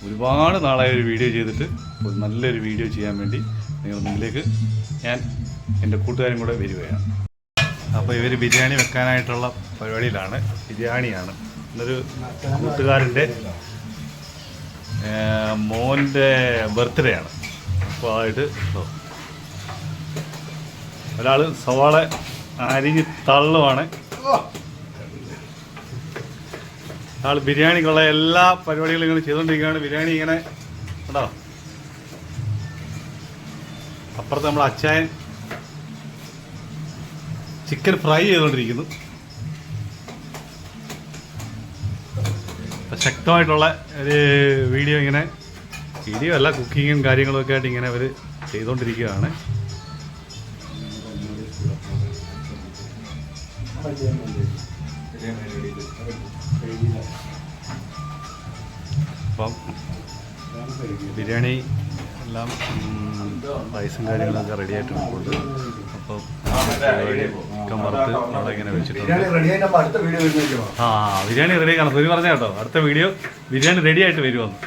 ഒരുപാട് നാളായ ഒരു വീഡിയോ ചെയ്തിട്ട് ഒരു നല്ലൊരു വീഡിയോ ചെയ്യാൻ വേണ്ടി നിങ്ങളുടെ മുന്നിലേക്ക് ഞാൻ എൻ്റെ കൂട്ടുകാരും കൂടെ വരികയാണ്. അപ്പോൾ ഇവർ ബിരിയാണി വെക്കാനായിട്ടുള്ള പരിപാടിയിലാണ്. ബിരിയാണിയാണ് ഇന്നൊരു കൂട്ടുകാരൻ്റെ മോൻ്റെ ബർത്ത്ഡേ ആണ്. അപ്പോൾ അതായിട്ട് ഒരാൾ സവാള അരിഞ്ഞ് തള്ളുവാണ്. ആൾ ബിരിയാണിക്കുള്ള എല്ലാ പരിപാടികളും ഇങ്ങനെ ചെയ്തുകൊണ്ടിരിക്കുകയാണ്. ബിരിയാണി ഇങ്ങനെ കേട്ടോ. അപ്പുറത്ത് നമ്മൾ അച്ചായൻ ചിക്കൻ ഫ്രൈ ചെയ്തുകൊണ്ടിരിക്കുന്നു. ശക്തമായിട്ടുള്ള ഒരു വീഡിയോ അല്ല, കുക്കിങ്ങും കാര്യങ്ങളൊക്കെ ആയിട്ട് ഇങ്ങനെ അവർ ചെയ്തുകൊണ്ടിരിക്കുകയാണ്. അപ്പം ബിരിയാണി എല്ലാം റൈസും കാര്യങ്ങളൊക്കെ റെഡി ആയിട്ടുണ്ട്. അപ്പം ചിക്കൻ വറുത്ത് അവിടെ ഇങ്ങനെ വെച്ചിട്ടുണ്ട്. ബിരിയാണി റെഡി ആക്കണം. സുനി പറഞ്ഞ കേട്ടോ, അടുത്ത വീഡിയോ ബിരിയാണി റെഡി ആയിട്ട് വരുമെന്ന്.